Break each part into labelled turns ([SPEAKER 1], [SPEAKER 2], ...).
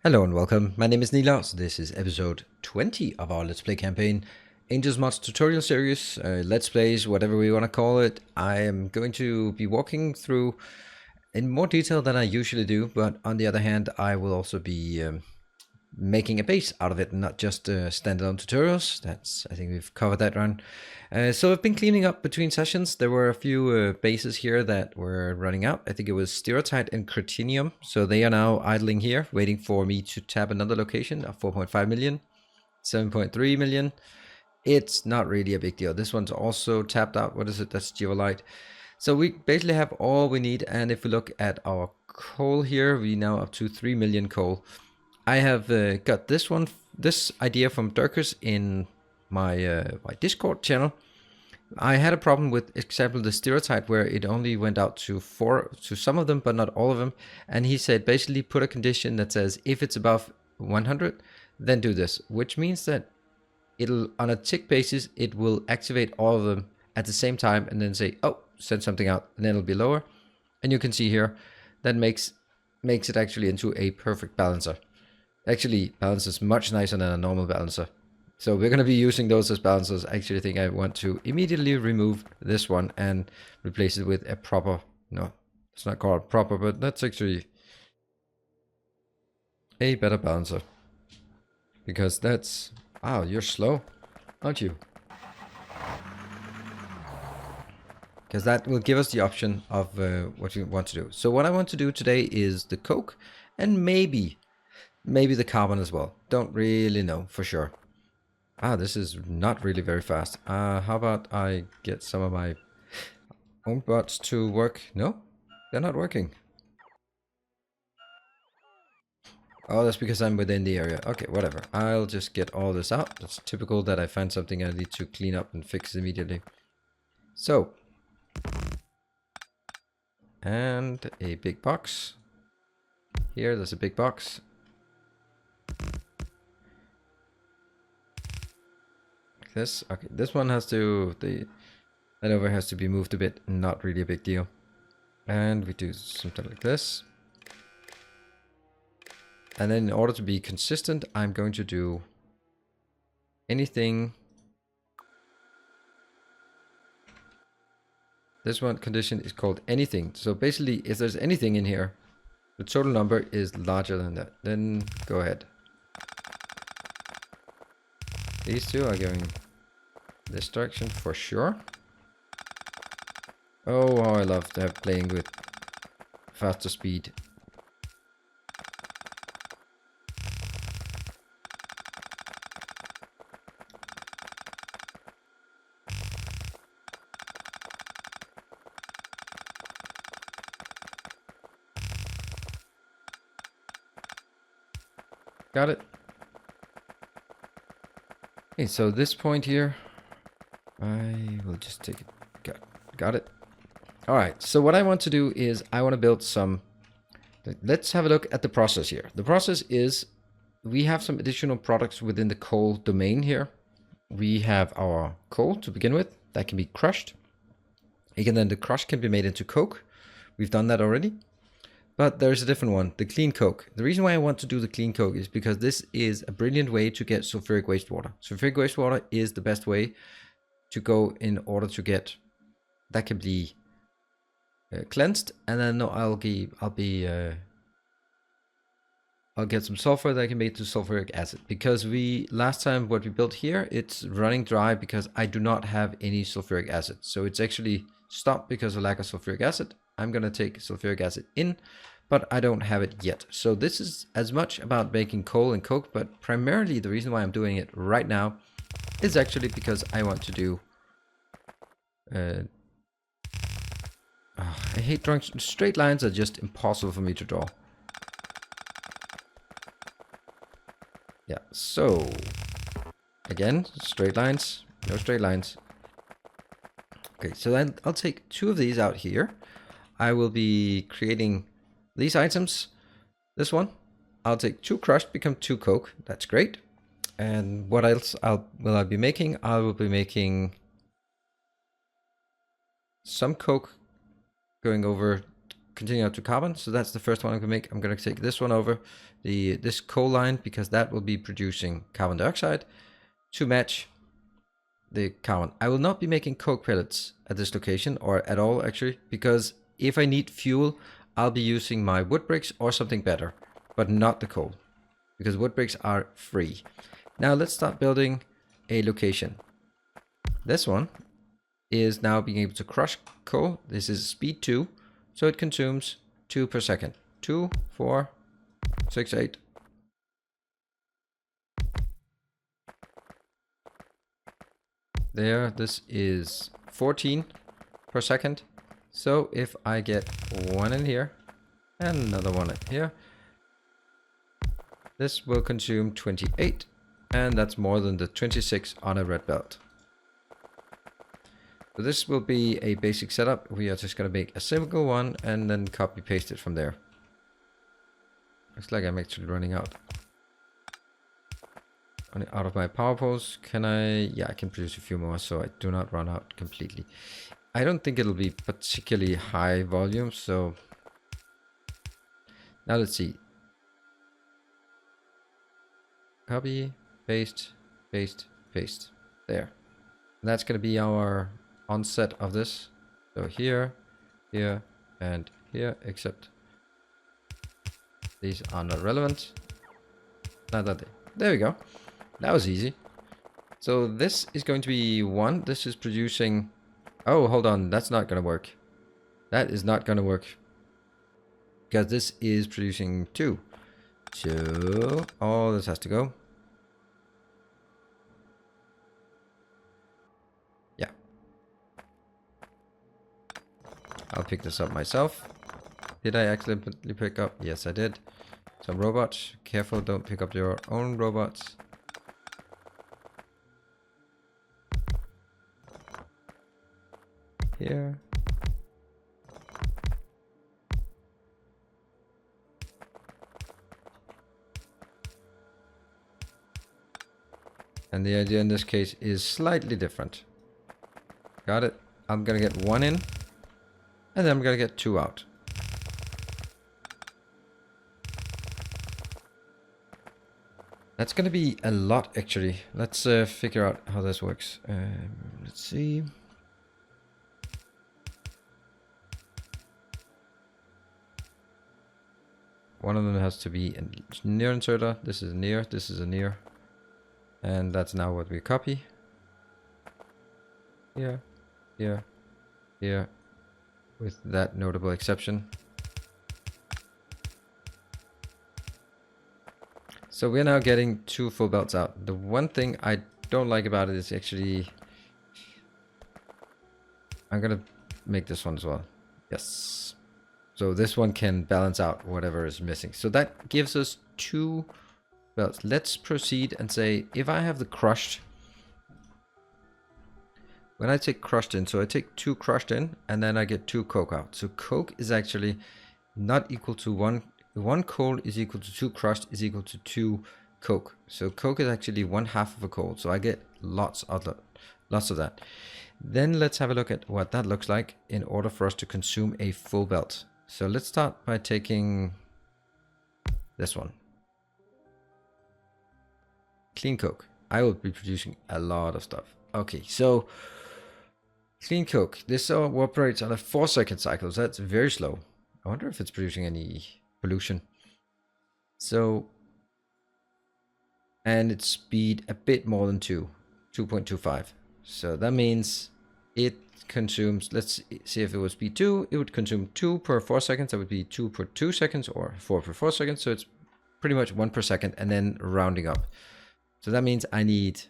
[SPEAKER 1] Hello and welcome, my name is Nilaus. This is episode 20 of our Let's Play campaign, Angels Mods tutorial series, Let's Plays, whatever we want to call it. I am going to be walking through in more detail than I usually do, but on the other hand, I will also be making a base out of it, not just standalone tutorials. I think we've covered that run. So I've been cleaning up between sessions. There were a few bases here that were running out. I think it was Stereotype and Cretinium. So they are now idling here, waiting for me to tap another location of 4.5 million, 7.3 million. It's not really a big deal. This one's also tapped out. What is it? That's Geolite. So we basically have all we need. And if we look at our coal here, we now up to 3 million coal. I have got this idea from Dirkus in my Discord channel. I had a problem with, example, the Stereotype where it only went out to some of them, but not all of them. And he said basically put a condition that says if it's above 100, then do this, which means that it'll, on a tick basis, it will activate all of them at the same time and then say, oh, send something out, and then it'll be lower. And you can see here that makes it actually into a perfect balancer. Actually, balances much nicer than a normal balancer. So we're going to be using those as balancers. I actually think I want to immediately remove this one and replace it with a proper, no, it's not called proper, but that's actually a better balancer. Because that's, wow, you're slow, aren't you? Because that will give us the option of what we want to do. So what I want to do today is the coke and maybe the carbon as well. Don't really know for sure. This is not really very fast. How about I get some of my own bots to work? No, they're not working. Oh, that's because I'm within the area. Okay, whatever. I'll just get all this out. That's typical that I find something I need to clean up and fix immediately. So, and a big box. Here, there's a big box. This, okay, this one has to, that over has to be moved a bit, not really a big deal. And we do something like this. And then in order to be consistent, I'm going to do anything. This one condition is called anything. So basically, if there's anything in here, the total number is larger than that. Then go ahead. These two are going this direction for sure. Oh, how I love that playing with faster speed. Got it. Okay, so this point here, I will just take it. Got it. All right, so what I want to do is I want to build some. Let's have a look at the process here. The process is we have some additional products within the coal domain here. We have our coal to begin with that can be crushed. Again, then the crush can be made into coke. We've done that already. But there's a different one, the clean coke. The reason why I want to do the clean coke is because this is a brilliant way to get sulfuric wastewater. Sulfuric wastewater is the best way to go in order to get, that can be cleansed, and then I'll get some sulfur that I can make to sulfuric acid. Because last time what we built here, it's running dry because I do not have any sulfuric acid. So it's actually stopped because of lack of sulfuric acid. I'm going to take sulfuric acid in, but I don't have it yet. So this is as much about making coal and coke, but primarily the reason why I'm doing it right now is actually because I want to do... I hate drawing straight lines, are just impossible for me to draw. Yeah, so again, straight lines, no straight lines. Okay, so then I'll take two of these out here. I will be creating these items. This one, I'll take 2 crushed, become 2 coke. That's great. And what else will I be making? I will be making some coke going over continue out to carbon. So that's the first one I'm gonna make. I'm gonna take this one over this coal line, because that will be producing carbon dioxide to match the carbon. I will not be making coke pellets at this location, or at all actually, because if I need fuel, I'll be using my wood bricks or something better, but not the coal, because wood bricks are free. Now let's start building a location. This one is now being able to crush coal. This is speed 2, so it consumes 2 per second. 2, 4, 6, 8. There, this is 14 per second. So if I get one in here and another one in here, this will consume 28, and that's more than the 26 on a red belt. So this will be a basic setup. We are just going to make a single one and then copy paste it from there. Looks like I'm actually running out of my power poles. Can I? Yeah, I can produce a few more, so I do not run out completely. I don't think it'll be particularly high volume, so now let's see. Copy, paste, paste, paste. There. And that's going to be our onset of this. So here, here, and here, except these are not relevant. Not that. There we go. That was easy. So this is going to be 1. This is producing... Oh, hold on. That's not going to work. That is not going to work, because this is producing 2. So all this has to go. Yeah. I'll pick this up myself. Did I accidentally pick up? Yes, I did. Some robots. Careful, don't pick up your own robots. Here. And the idea in this case is slightly different. Got it? I'm gonna get 1 in, and then I'm gonna get 2 out. That's gonna be a lot, actually. Let's figure out how this works. Let's see. One of them has to be a near inserter. This is near, this is a near. And that's now what we copy. Here, here, here, with that notable exception. So we're now getting 2 full belts out. The one thing I don't like about it is actually... I'm gonna make this one as well. Yes. So this one can balance out whatever is missing. So that gives us 2 belts. Let's proceed and say, if I have the crushed... When I take crushed in, so I take 2 crushed in, and then I get 2 coke out. So coke is actually not equal to 1. 1 coal is equal to 2 crushed is equal to 2 coke. So coke is actually 1/2 of a coal. So I get lots of that. Then let's have a look at what that looks like in order for us to consume a full belt. So let's start by taking this one. Clean coke. I will be producing a lot of stuff. Okay, so clean coke. This operates on a 4-second cycle, so that's very slow. I wonder if it's producing any pollution. So, and its speed a bit more than 2.25. So that means it consumes, let's see, if it was speed 2, it would consume 2 per 4 seconds. That would be 2 per 2 seconds, or 4 per 4 seconds. So it's pretty much 1 per second, and then rounding up. So that means I need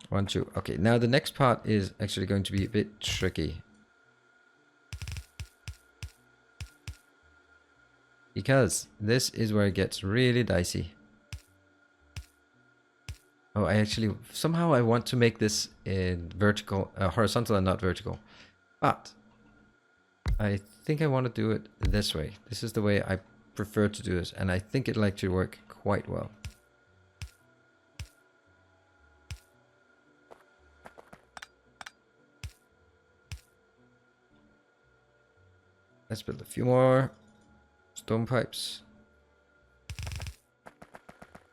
[SPEAKER 1] 1, 2. Okay, now the next part is actually going to be a bit tricky, because this is where it gets really dicey. Oh, I actually, somehow I want to make this in vertical, horizontal and not vertical. But I think I want to do it this way. This is the way I prefer to do this, and I think it'll actually work quite well. Let's build a few more stone pipes.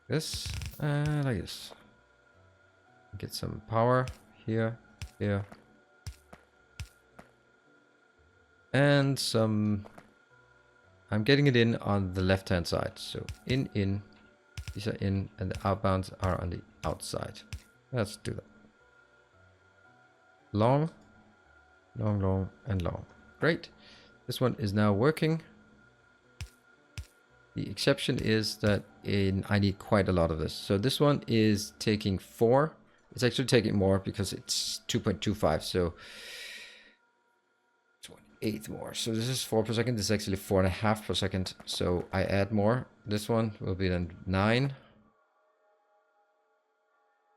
[SPEAKER 1] This, like this. Get some power here, here. And some... I'm getting it in on the left-hand side. So in. These are in, and the outbounds are on the outside. Let's do that. Long, long, long, and long. Great. This one is now working. The exception is that I need quite a lot of this. So this one is taking 4. It's actually taking more because it's 2.25. So it's 1/8 more. So this is 4 per second. This is actually 4.5 per second. So I add more. This one will be then 9.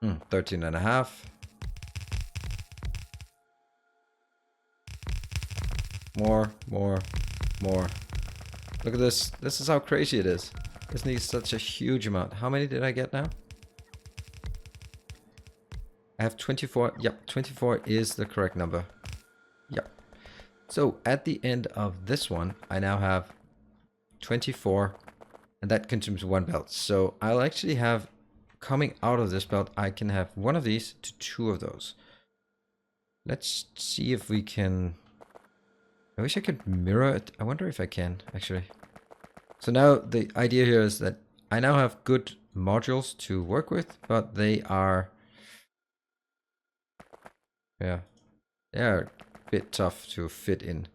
[SPEAKER 1] 13.5. More. Look at this. This is how crazy it is. This needs such a huge amount. How many did I get now? I have 24. Yep, 24 is the correct number. Yep. So at the end of this one, I now have 24, and that consumes 1 belt. So I'll actually have, coming out of this belt, I can have 1 of these to 2 of those. Let's see if we can... I wish I could mirror it. I wonder if I can, actually. So now the idea here is that I now have good modules to work with, but they are... yeah, they are a bit tough to fit in.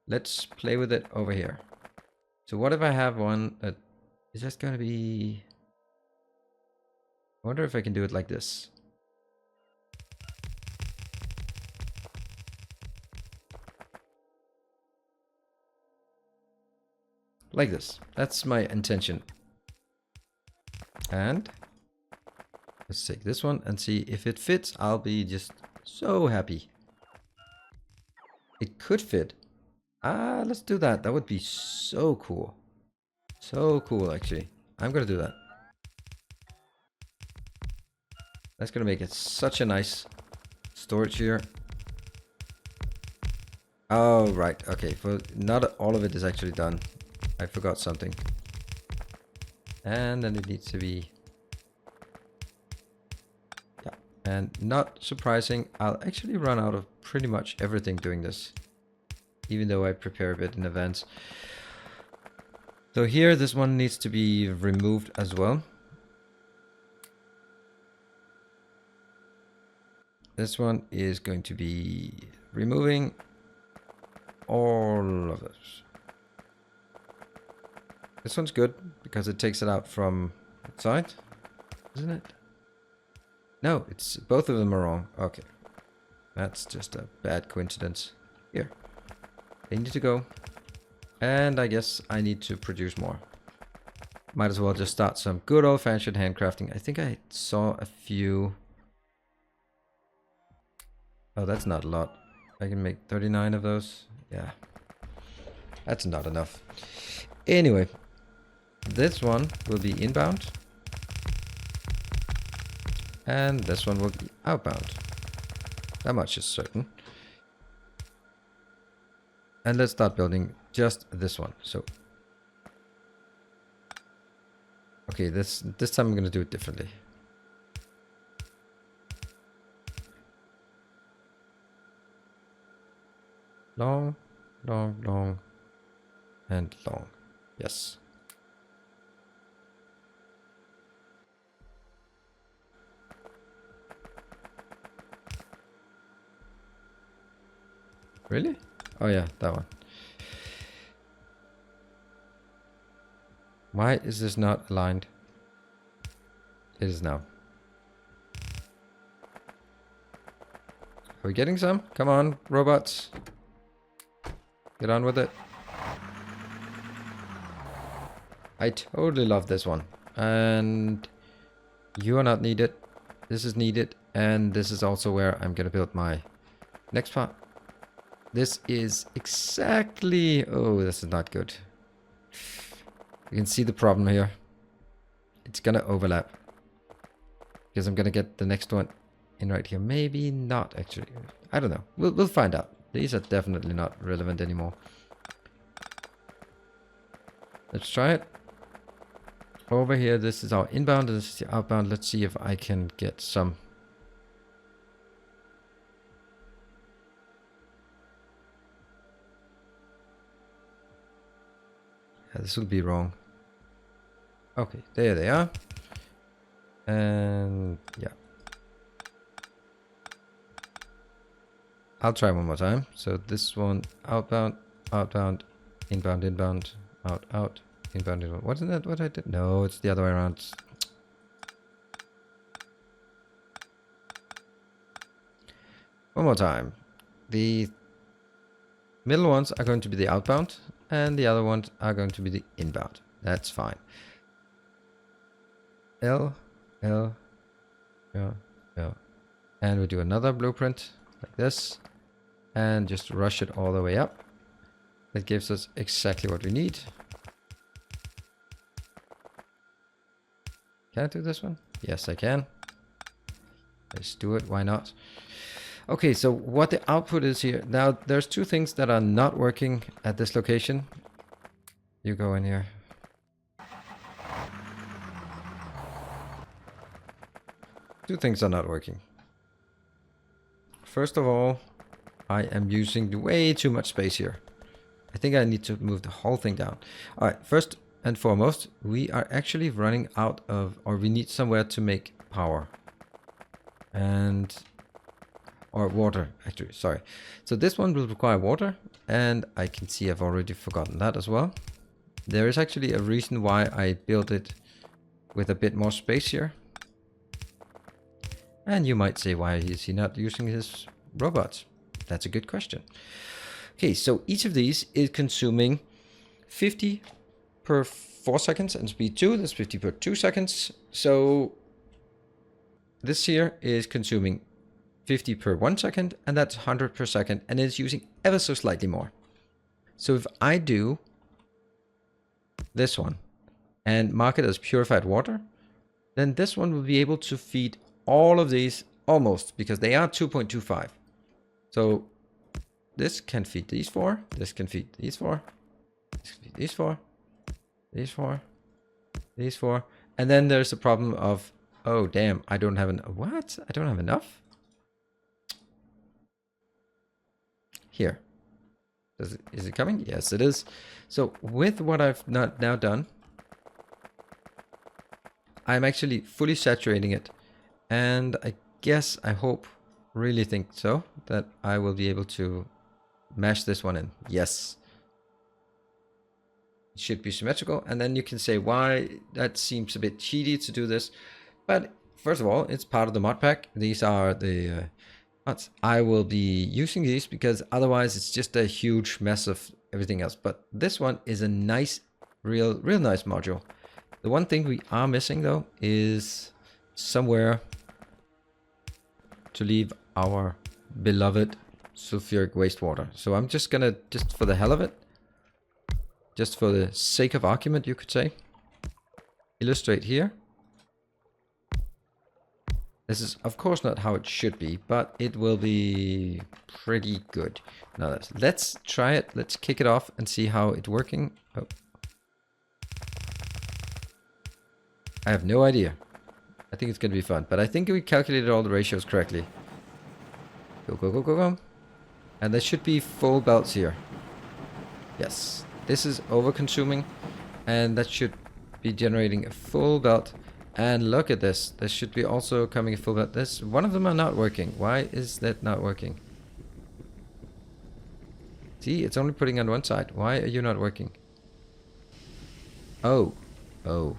[SPEAKER 1] Let's play with it over here. So what if I have one that is just going to be... I wonder if I can do it like this. Like this. That's my intention. And let's take this one and see if it fits. I'll be just so happy. It could fit. Let's do that. That would be so cool. So cool, actually. I'm gonna do that. That's gonna make it such a nice storage here. Oh, right. Okay. For not all of it is actually done. I forgot something. And then it needs to be... yeah. And not surprising, I'll actually run out of pretty much everything doing this. Even though I prepare a bit in advance. So here, this one needs to be removed as well. This one is going to be removing all of this. This one's good because it takes it out from the side, isn't it? No, it's both of them are wrong. Okay, that's just a bad coincidence. Here, they need to go, and I guess I need to produce more. Might as well just start some good old-fashioned handcrafting. I think I saw a few. Oh, that's not a lot. I can make 39 of those. Yeah, that's not enough. Anyway. This one will be inbound. And this one will be outbound. That much is certain. And let's start building just this one. So, okay, this time I'm going to do it differently. Long, long, long, and long. Yes. Really? Oh yeah, that one. Why is this not aligned? It is now. Are we getting some? Come on, robots. Get on with it. I totally love this one. And you are not needed. This is needed. And this is also where I'm going to build my next part. This is exactly... oh, this is not good. You can see the problem here. It's going to overlap. Because I'm going to get the next one in right here. Maybe not, actually. I don't know. We'll find out. These are definitely not relevant anymore. Let's try it. Over here, this is our inbound, and this is the outbound. Let's see if I can get some. Yeah, this will be wrong. Okay, there they are. And yeah. I'll try one more time. So this one, outbound, outbound, inbound, inbound, out, out, inbound, inbound. Wasn't that what I did? No, it's the other way around. One more time. The middle ones are going to be the outbound, and the other ones are going to be the inbound. That's fine. L, L, L, L. And we do another blueprint like this, and just rush it all the way up. That gives us exactly what we need. Can I do this one? Yes, I can. Let's do it. Why not? Okay, so what the output is here. Now, there's two things that are not working at this location. You go in here. Two things are not working. First of all, I am using way too much space here. I think I need to move the whole thing down. All right, first and foremost, we are actually running out of, or we need somewhere to make power. Or water, actually, sorry. So this one will require water, and I can see I've already forgotten that as well. There is actually a reason why I built it with a bit more space here. And you might say, why is he not using his robots? That's a good question. Okay, so each of these is consuming 50 per 4 seconds and speed 2. That's 50 per 2 seconds. So this here is consuming 50 per 1 second, and that's 100 per second, and it's using ever so slightly more. So if I do this one and mark it as purified water, then this one will be able to feed all of these almost, because they are 2.25. So this can feed these four, this can feed these four, this can feed these four, these four, these four, and then there's the problem of, oh damn, I don't have what? I don't have enough? Here. Is it coming? Yes, it is. So with what I've now done, I'm actually fully saturating it. And I guess, I hope, really think so, that I will be able to mash this one in. Yes. It should be symmetrical. And then you can say why that seems a bit cheaty to do this. But first of all, it's part of the mod pack. These are the mods. I will be using these because otherwise it's just a huge mess of everything else. But this one is a nice, real nice module. The one thing we are missing though is somewhere to leave our beloved sulfuric wastewater. So I'm just gonna, just for the hell of it, just for the sake of argument, you could say, illustrate here. This is of course not how it should be, but it will be pretty good. Now let's try it. Let's kick it off and see how it's working. Oh. I have no idea. I think it's going to be fun, but I think we calculated all the ratios correctly. Go, go, go, go, go. And there should be full belts here. Yes, this is over consuming, and that should be generating a full belt. And look at this. This should be also coming a full belt. This, one of them are not working. Why is that not working? See, it's only putting on one side. Why are you not working? Oh. Oh.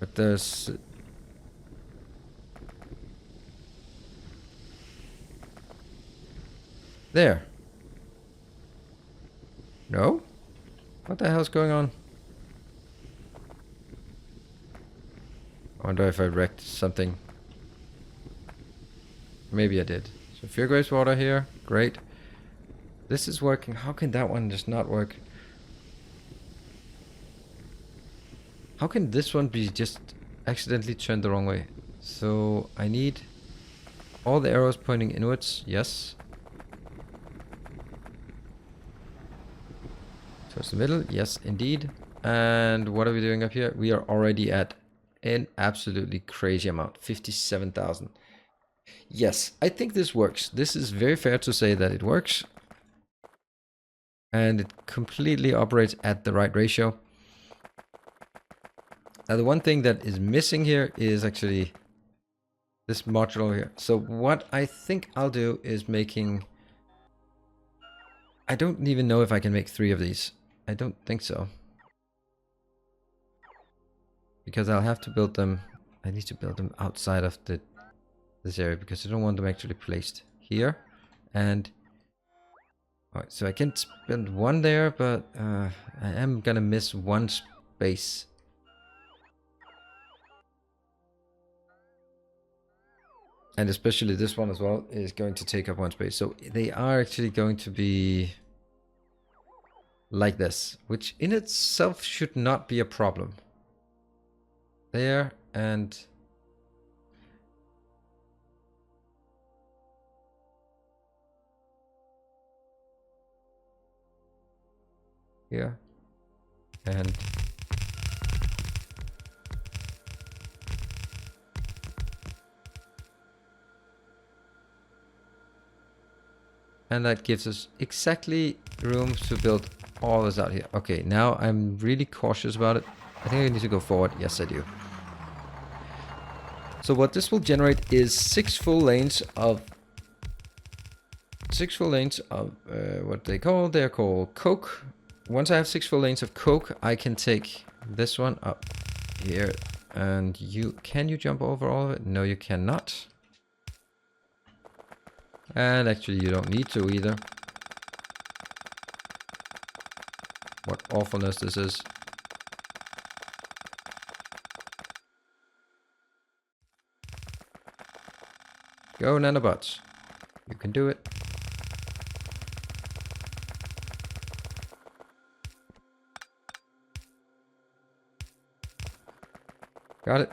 [SPEAKER 1] But there's... There. No? What the hell's going on? I wonder if I wrecked something. Maybe I did. So Fear Grace water here. Great. This is working. How can that one just not work? How can this one be just accidentally turned the wrong way? So I need all the arrows pointing inwards. Yes. Towards the middle. Yes, indeed. And what are we doing up here? We are already at an absolutely crazy amount. 57,000. Yes, I think this works. This is very fair to say that it works. And it completely operates at the right ratio. Now the one thing that is missing here is actually this module here. So what I think I'll do is making... I don't even know if I can make 3 of these. I don't think so. Because I'll have to build them... I need to build them outside of this area because I don't want them actually placed here. And... Alright, so I can spend 1 there, but I am gonna miss 1 space. And especially this one as well is going to take up 1 space. So they are actually going to be like this, which in itself should not be a problem. There and here and that gives us exactly room to build all this out here. Okay, now I'm really cautious about it. I think I need to go forward. Yes, I do. So what this will generate is 6 full lanes of what they're called coke. Once I have 6 full lanes of coke, I can take this one up here. And can you jump over all of it? No, you cannot. And actually you don't need to either. What awfulness this is. Go nanobots. You can do it. Got it.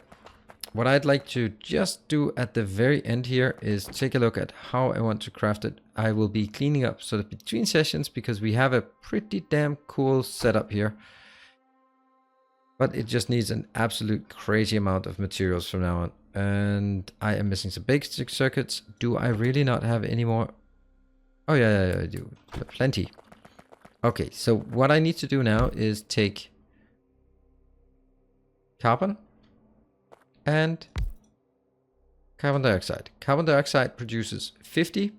[SPEAKER 1] What I'd like to just do at the very end here is take a look at how I want to craft it. I will be cleaning up sort of between sessions because we have a pretty damn cool setup here. But it just needs an absolute crazy amount of materials from now on. And I am missing some basic circuits. Do I really not have any more? Oh yeah, I do. Plenty. Okay, so what I need to do now is take carbon and carbon dioxide. Carbon dioxide produces 50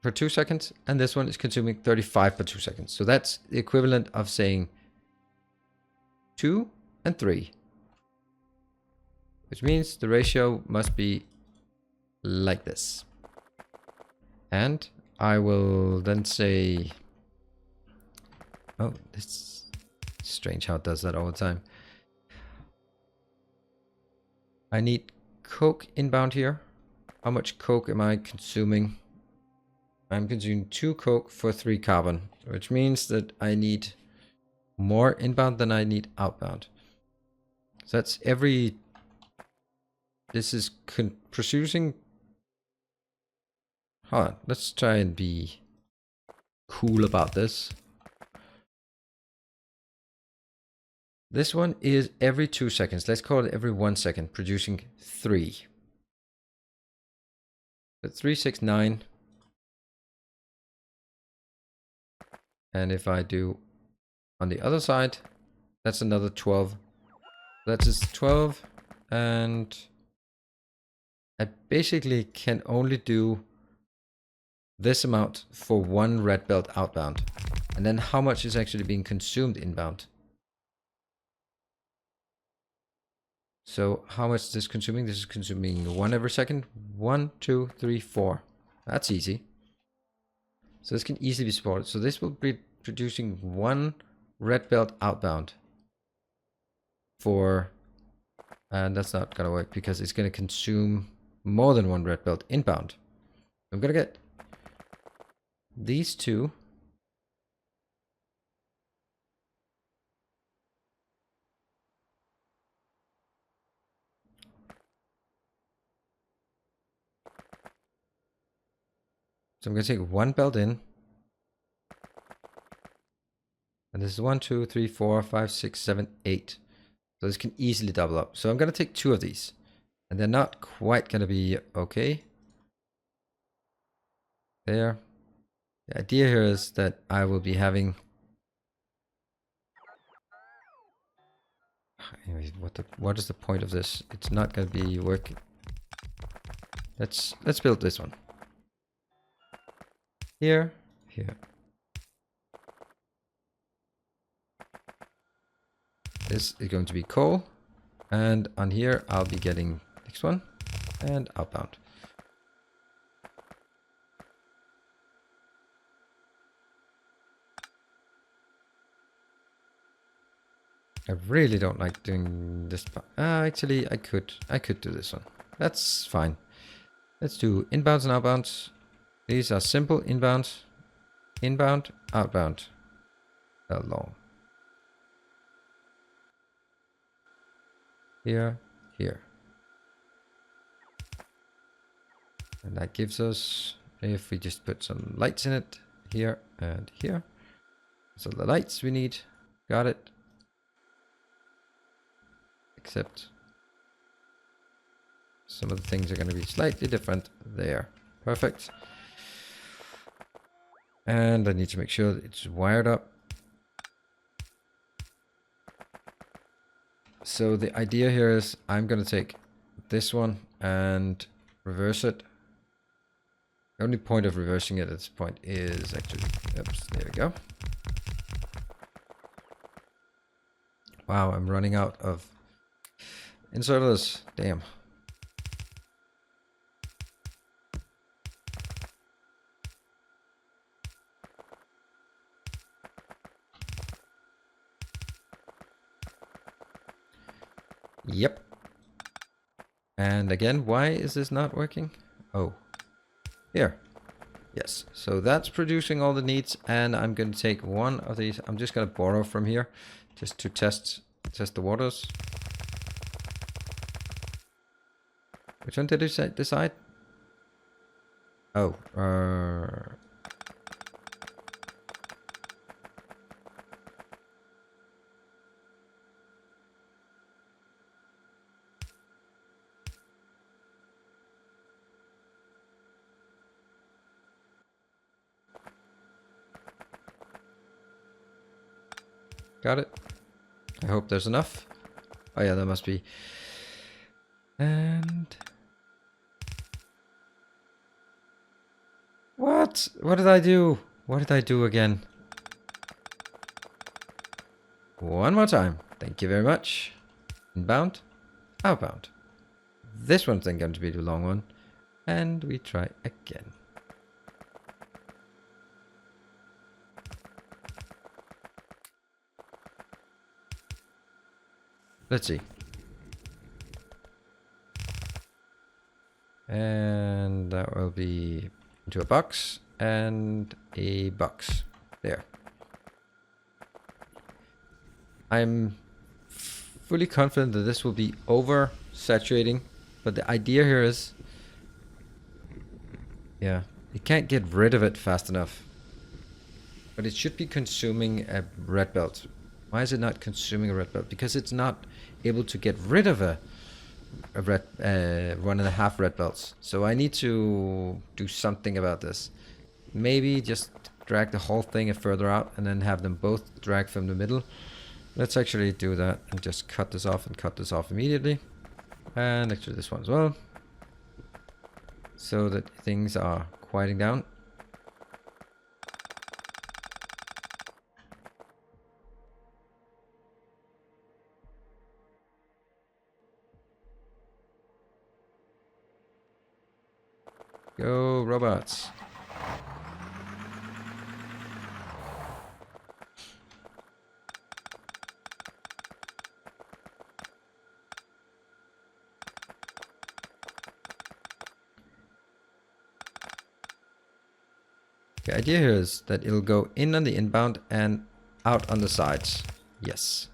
[SPEAKER 1] per 2 seconds, and this one is consuming 35 per 2 seconds. So that's the equivalent of saying 2 and 3. Which means the ratio must be like this. And I will then say... Oh, it's strange how it does that all the time. I need coke inbound here. How much coke am I consuming? I'm consuming 2 coke for 3 carbon, which means that I need more inbound than I need outbound. So that's every... This is producing... Hold on, let's try and be cool about this. This one is every 2 seconds. Let's call it every 1 second, producing 3. But 3, 6, 9. And if I do on the other side, that's another 12. That's just 12. And I basically can only do this amount for 1 red belt outbound. And then how much is actually being consumed inbound? So how much is this consuming? This is consuming 1 every second. 1, 2, 3, 4. That's easy. So this can easily be supported. So this will be producing 1 red belt outbound for... And that's not going to work because it's going to consume more than 1 red belt inbound. I'm going to get these 2. So I'm going to take one belt in. And this is 1, 2, 3, 4, 5, 6, 7, 8. So this can easily double up. So I'm going to take 2 of these. And they're not quite going to be okay. There. The idea here is that I will be having... Anyways, what is the point of this? It's not going to be working. Let's build this one. Here. This is going to be coal. And on here, I'll be getting next one. And outbound. I really don't like doing this. Actually, I could do this one. That's fine. Let's do inbounds and outbounds. These are simple inbounds, inbound, outbound. Long. Here. And that gives us, if we just put some lights in it, here and here. So the lights we need, got it. Except some of the things are going to be slightly different there. Perfect. And I need to make sure that it's wired up. So the idea here is I'm going to take this one and reverse it. The only point of reversing it at this point is actually, oops, there we go. Wow, I'm running out of inserters. Damn. Yep. And again, why is this not working? Oh, here. Yes, so that's producing all the needs, and I'm going to take one of these. I'm just going to borrow from here just to test the waters. Which one did you decide? Oh, got it. I hope there's enough. Oh yeah, there must be. And what? What did I do? What did I do again? One more time. Thank you very much. Inbound, outbound. This one's then going to be the long one. And we try again. Let's see. And that will be into a box and a box. There. I'm fully confident that this will be over saturating, but the idea here is, yeah, you can't get rid of it fast enough. But it should be consuming a red belt. Why is it not consuming a red belt? Because it's not able to get rid of a red 1.5 red belts. So I need to do something about this. Maybe just drag the whole thing further out and then have them both drag from the middle. Let's actually do that and just cut this off and cut this off immediately. And actually this one as well. So that things are quieting down. Go robots. The idea here is that it'll go in on the inbound and out on the sides. Yes.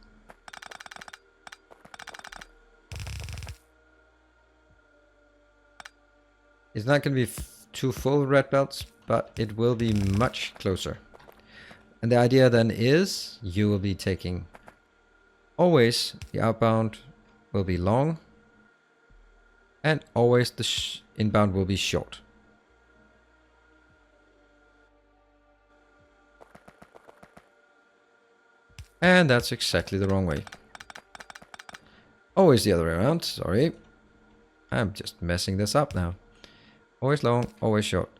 [SPEAKER 1] It's not going to be 2 full red belts, but it will be much closer. And the idea then is you will be taking always the outbound will be long, and always the inbound will be short. And that's exactly the wrong way. Always the other way around, sorry. I'm just messing this up now. Always long, always short.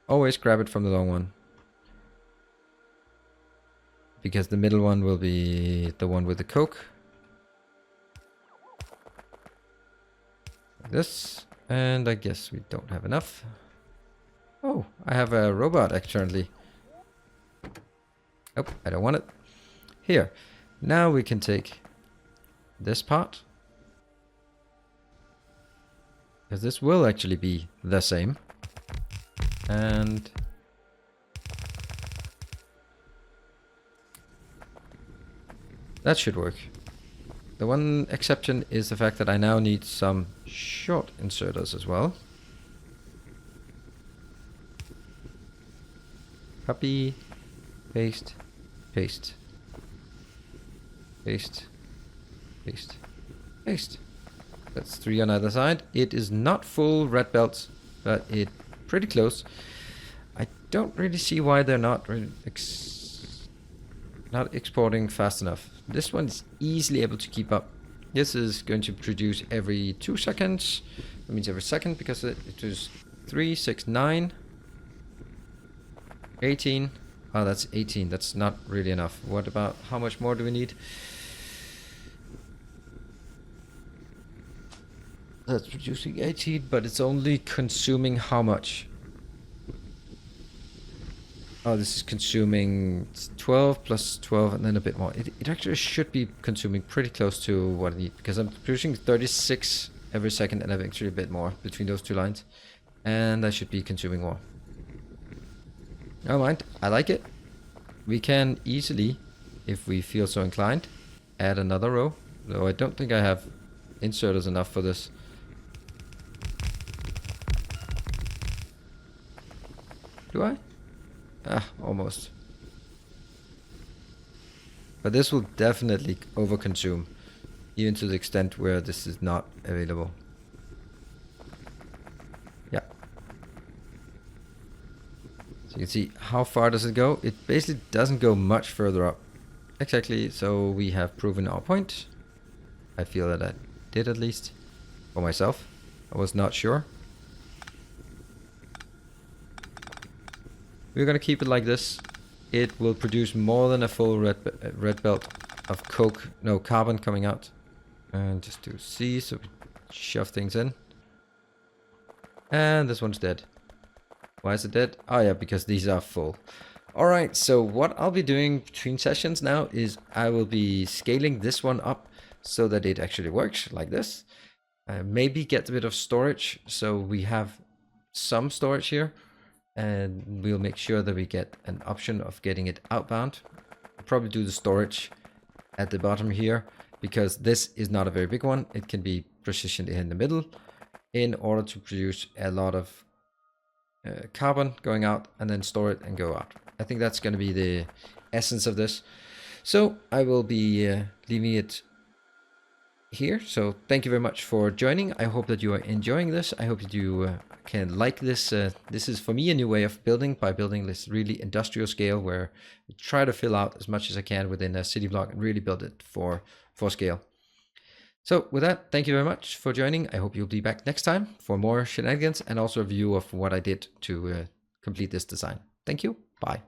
[SPEAKER 1] Always grab it from the long one. Because the middle one will be the one with the Coke. Like this. And I guess we don't have enough. Oh, I have a robot currently. Nope, I don't want it. Here. Now we can take this part. Because this will actually be the same. And that should work. The one exception is the fact that I now need some short inserters as well. Copy, paste, paste, paste, paste, paste. That's 3 on either side. It is not full red belts, but it's pretty close. I don't really see why they're not really not exporting fast enough. This one is easily able to keep up. This is going to produce every 2 seconds. That means every second, because it is 3, 6, 9, 18. Oh, that's 18. That's not really enough. What about, how much more do we need? That's producing 18, but it's only consuming how much? Oh, this is consuming 12 plus 12 and then a bit more. It actually should be consuming pretty close to what I need, because I'm producing 36 every second and actually a bit more between those 2 lines. And I should be consuming more. Never mind, I like it. We can easily, if we feel so inclined, add another row. Though I don't think I have inserters enough for this. Do I? Ah, almost. But this will definitely overconsume, even to the extent where this is not available. Yeah. So you can see, how far does it go? It basically doesn't go much further up. Exactly, so we have proven our point. I feel that I did, at least. For myself. I was not sure. We're gonna keep it like this. It will produce more than a full red belt of coke, no, carbon coming out. And just do C, so we shove things in. And this one's dead. Why is it dead? Oh yeah, because these are full. Alright, so what I'll be doing between sessions now is I will be scaling this one up so that it actually works like this. Maybe get a bit of storage, so we have some storage here. And we'll make sure that we get an option of getting it outbound. We'll probably do the storage at the bottom here, because this is not a very big one. It can be positioned in the middle in order to produce a lot of carbon going out and then store it and go out. I think that's going to be the essence of this. So I will be leaving it here. So thank you very much for joining. I hope that you are enjoying this. I hope that you can like this. This is for me a new way of building, by building this really industrial scale where I try to fill out as much as I can within a city block and really build it for scale. So with that, thank you very much for joining. I hope you'll be back next time for more shenanigans and also a view of what I did to complete this design. Thank you. Bye.